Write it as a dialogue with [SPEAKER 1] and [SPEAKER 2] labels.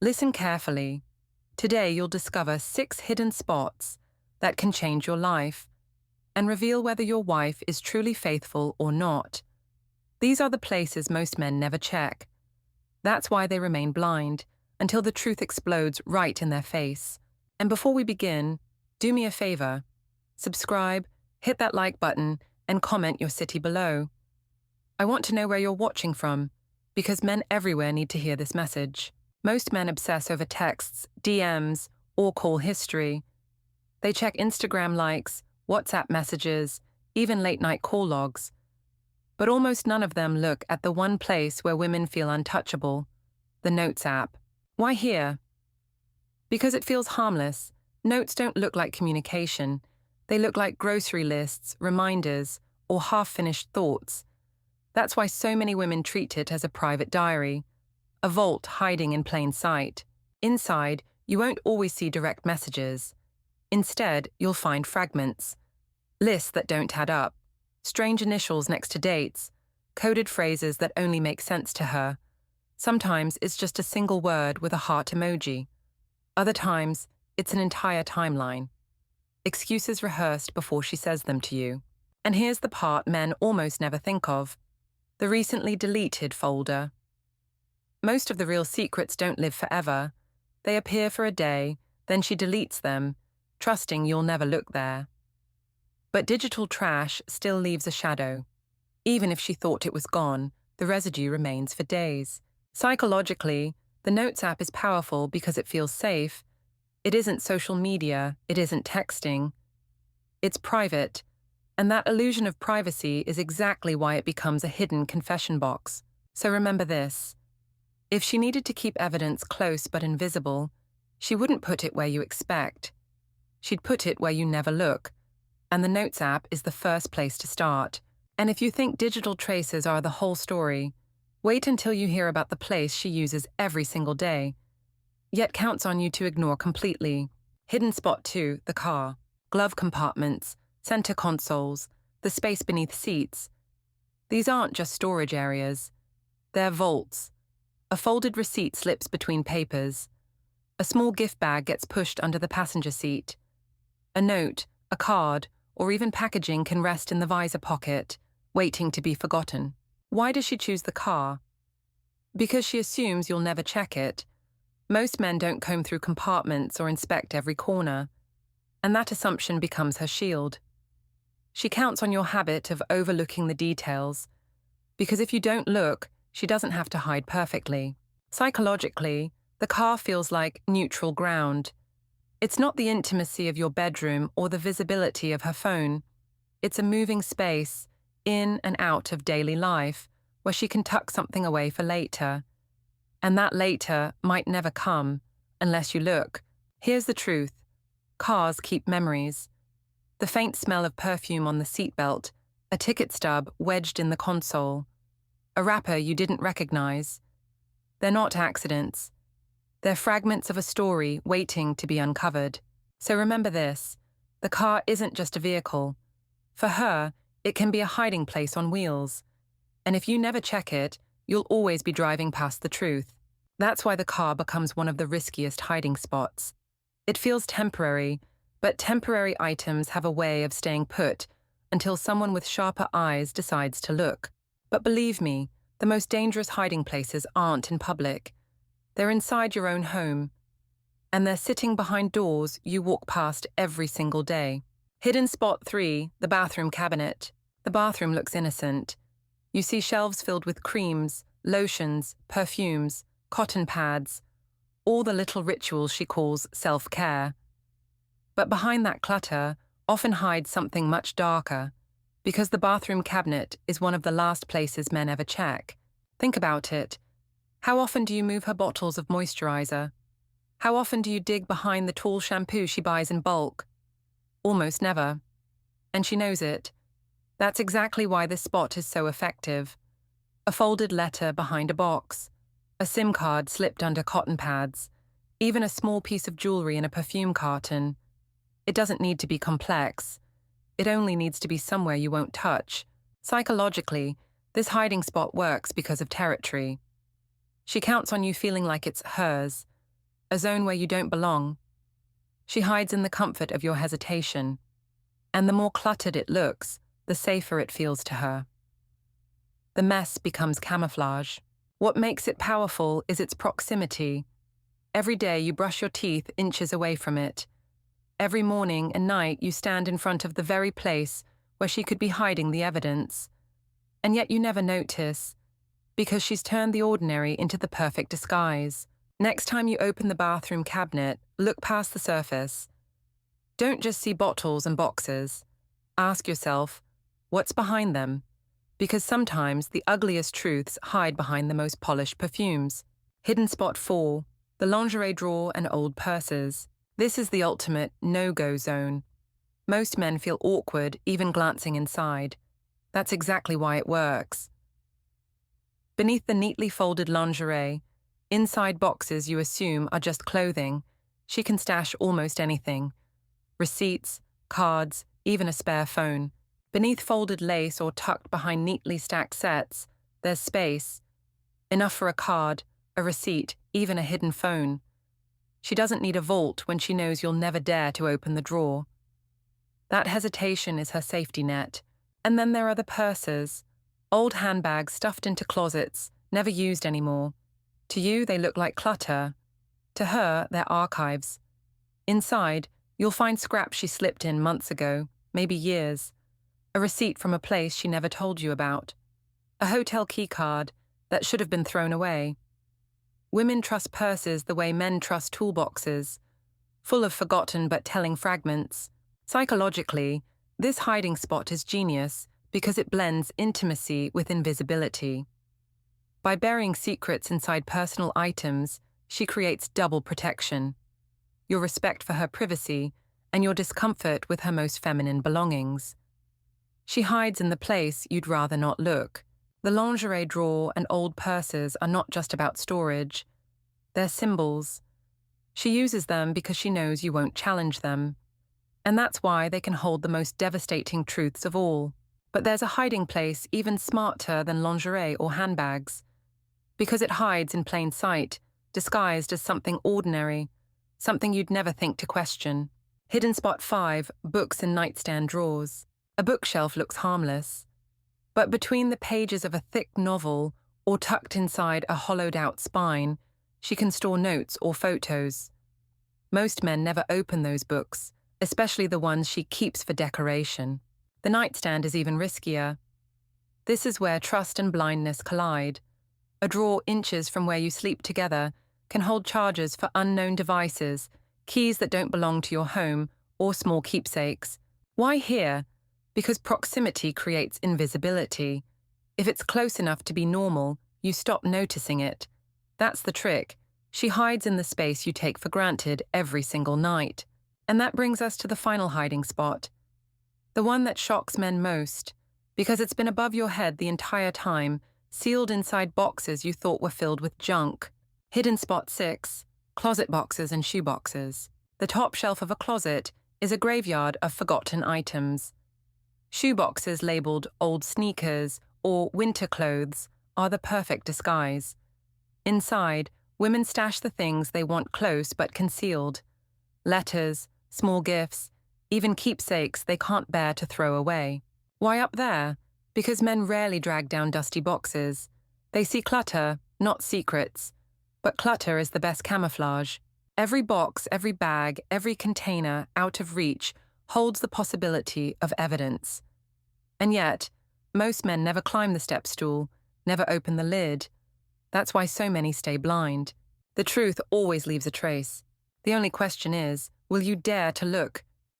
[SPEAKER 1] Listen carefully. Today you'll discover 6 hidden spots that can change your life and reveal whether your wife is truly faithful or not. These are the places most men never check. That's why they remain blind until the truth explodes right in their face. And before we begin, do me a favor. Subscribe, hit that like button, and comment your city below. I want to know where you're watching from, because men everywhere need to hear this message. Most men obsess over texts, DMs, or call history. They check Instagram likes, WhatsApp messages, even late-night call logs. But almost none of them look at the one place where women feel untouchable, the Notes app. Why here? Because it feels harmless. Notes don't look like communication. They look like grocery lists, reminders, or half-finished thoughts. That's why so many women treat it as a private diary, a vault hiding in plain sight. Inside, you won't always see direct messages. Instead, you'll find fragments, lists that don't add up, strange initials next to dates, coded phrases that only make sense to her. Sometimes it's just a single word with a heart emoji. Other times, it's an entire timeline. Excuses rehearsed before she says them to you. And here's the part men almost never think of: the recently deleted folder. Most of the real secrets don't live forever. They appear for a day, then she deletes them, trusting you'll never look there. But digital trash still leaves a shadow. Even if she thought it was gone, the residue remains for days. Psychologically, the Notes app is powerful because it feels safe. It isn't social media, it isn't texting. It's private, and that illusion of privacy is exactly why it becomes a hidden confession box. So remember this: if she needed to keep evidence close but invisible, she wouldn't put it where you expect. She'd put it where you never look, and the Notes app is the first place to start. And if you think digital traces are the whole story, wait until you hear about the place she uses every single day, yet counts on you to ignore completely. Hidden spot 2, the car. Glove compartments, center consoles, the space beneath seats. These aren't just storage areas. They're vaults. A folded receipt slips between papers. A small gift bag gets pushed under the passenger seat. A note, a card, or even packaging can rest in the visor pocket, waiting to be forgotten. Why does she choose the car? Because she assumes you'll never check it. Most men don't comb through compartments or inspect every corner, and that assumption becomes her shield. She counts on your habit of overlooking the details, because if you don't look, she doesn't have to hide perfectly. Psychologically, the car feels like neutral ground. It's not the intimacy of your bedroom or the visibility of her phone. It's a moving space, in and out of daily life, where she can tuck something away for later. And that later might never come, unless you look. Here's the truth: cars keep memories. The faint smell of perfume on the seatbelt, a ticket stub wedged in the console, a wrapper you didn't recognize. They're not accidents. They're fragments of a story waiting to be uncovered. So remember this: the car isn't just a vehicle. For her, it can be a hiding place on wheels. And if you never check it, you'll always be driving past the truth. That's why the car becomes one of the riskiest hiding spots. It feels temporary, but temporary items have a way of staying put until someone with sharper eyes decides to look. But believe me, the most dangerous hiding places aren't in public. They're inside your own home, and they're sitting behind doors you walk past every single day. Hidden spot 3, the bathroom cabinet. The bathroom looks innocent. You see shelves filled with creams, lotions, perfumes, cotton pads, all the little rituals she calls self-care. But behind that clutter often hides something much darker, because the bathroom cabinet is one of the last places men ever check. Think about it. How often do you move her bottles of moisturizer? How often do you dig behind the tall shampoo she buys in bulk? Almost never. And she knows it. That's exactly why this spot is so effective. A folded letter behind a box, a SIM card slipped under cotton pads, even a small piece of jewelry in a perfume carton. It doesn't need to be complex. It only needs to be somewhere you won't touch. Psychologically, this hiding spot works because of territory. She counts on you feeling like it's hers, a zone where you don't belong. She hides in the comfort of your hesitation, and the more cluttered it looks, the safer it feels to her. The mess becomes camouflage. What makes it powerful is its proximity. Every day you brush your teeth inches away from it. Every morning and night you stand in front of the very place where she could be hiding the evidence. And yet you never notice, because she's turned the ordinary into the perfect disguise. Next time you open the bathroom cabinet, look past the surface. Don't just see bottles and boxes. Ask yourself, what's behind them? Because sometimes the ugliest truths hide behind the most polished perfumes. Hidden spot 4, the lingerie drawer and old purses. This is the ultimate no-go zone. Most men feel awkward even glancing inside. That's exactly why it works. Beneath the neatly folded lingerie, inside boxes you assume are just clothing, she can stash almost anything. Receipts, cards, even a spare phone. Beneath folded lace or tucked behind neatly stacked sets, there's space. Enough for a card, a receipt, even a hidden phone. She doesn't need a vault when she knows you'll never dare to open the drawer. That hesitation is her safety net. And then there are the purses. Old handbags stuffed into closets, never used anymore. To you, they look like clutter. To her, they're archives. Inside, you'll find scraps she slipped in months ago, maybe years. A receipt from a place she never told you about. A hotel key card that should have been thrown away. Women trust purses the way men trust toolboxes, full of forgotten but telling fragments. Psychologically, this hiding spot is genius because it blends intimacy with invisibility. By burying secrets inside personal items, she creates double protection. Your respect for her privacy and your discomfort with her most feminine belongings. She hides in the place you'd rather not look. The lingerie drawer and old purses are not just about storage. They're symbols. She uses them because she knows you won't challenge them. And that's why they can hold the most devastating truths of all. But there's a hiding place even smarter than lingerie or handbags. Because it hides in plain sight, disguised as something ordinary, something you'd never think to question. Hidden spot 5, books in nightstand drawers. A bookshelf looks harmless. But between the pages of a thick novel or tucked inside a hollowed-out spine, she can store notes or photos. Most men never open those books, especially the ones she keeps for decoration. The nightstand is even riskier. This is where trust and blindness collide. A drawer inches from where you sleep together can hold chargers for unknown devices, keys that don't belong to your home, or small keepsakes. Why here? Because proximity creates invisibility. If it's close enough to be normal, you stop noticing it. That's the trick. She hides in the space you take for granted every single night. And that brings us to the final hiding spot. The one that shocks men most, because it's been above your head the entire time, sealed inside boxes you thought were filled with junk. Hidden spot 6, closet boxes and shoe boxes. The top shelf of a closet is a graveyard of forgotten items. Shoe boxes labeled old sneakers or winter clothes are the perfect disguise. Inside, women stash the things they want close but concealed. Letters, small gifts, even keepsakes they can't bear to throw away. Why up there? Because men rarely drag down dusty boxes. They see clutter, not secrets. But clutter is the best camouflage. Every box, every bag, every container out of reach holds the possibility of evidence. And yet, most men never climb the step stool, never open the lid. That's why so many stay blind. The truth always leaves a trace. The only question is, will you dare to look?